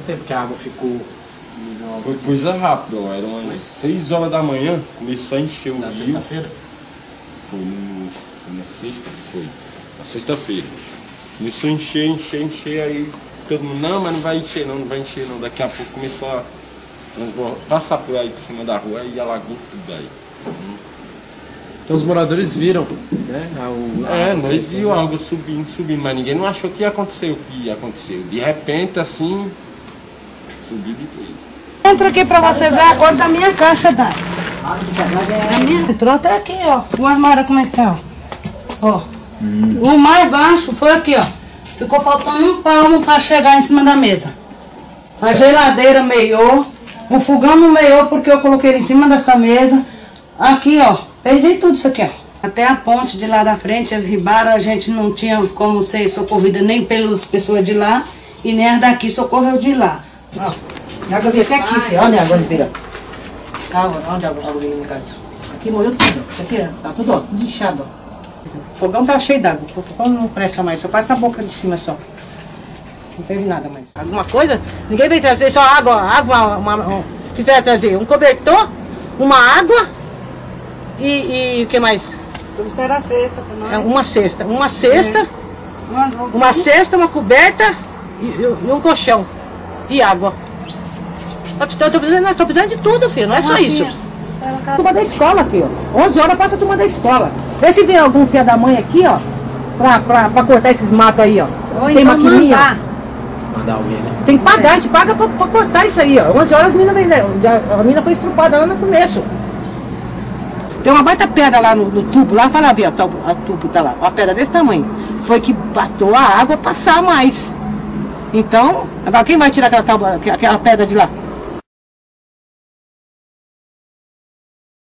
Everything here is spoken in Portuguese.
tempo que a água ficou? Foi coisa rápida, ó. Eram umas 6 horas da manhã, começou a encher o rio. Na sexta-feira? Foi na sexta, foi. Na sexta-feira. Começou a encher, aí todo mundo, não, mas não vai encher não. Daqui a pouco começou a passar por aí, por cima da rua, e alagou tudo aí. Então os moradores viram, né? Nós vimos a água subindo, mas ninguém não achou que ia acontecer o que aconteceu. De repente, assim, subiu de vez. Entra aqui pra vocês verem agora da minha caixa d'água. Entrou até aqui, ó. O armário como é que tá, ó. O mais baixo foi aqui, ó. Ficou faltando um palmo pra chegar em cima da mesa. A geladeira meiou. O fogão não meiou porque eu coloquei ele em cima dessa mesa. Aqui, ó. Perdi tudo isso aqui, ó. Até a ponte de lá da frente, as ribaram, a gente não tinha como ser socorrida nem pelas pessoas de lá e nem as daqui socorreu de lá. Ó. A água veio até aqui, filho. Olha a água vira. Onde a água veio na casa? Aqui morreu tudo. Isso aqui tá tudo, ó, tudo inchado, ó. O fogão tá cheio d'água. O fogão não presta mais, só passa a boca de cima só. Não teve nada mais. Alguma coisa? Ninguém veio trazer só água, quiser trazer um cobertor, uma água e o que mais? Isso era cesta pra nós. Uma cesta, uma coberta e um colchão e água. Nós tô precisando de tudo, filho, não é só isso. Turma da escola, filho. 11 horas passa a turma da escola. Vê se vem algum filho da mãe aqui, ó, pra cortar esses matos aí, ó. Tem então maquininha. Mandar alguém, né? Tem que pagar, a gente paga pra cortar isso aí, ó. 11 horas a mina foi estrupada lá no começo. Tem uma baita pedra lá no tubo, lá, fala, ver, a tubo tá lá, uma pedra desse tamanho. Foi que bateu a água passar mais. Então, agora quem vai tirar aquela pedra de lá?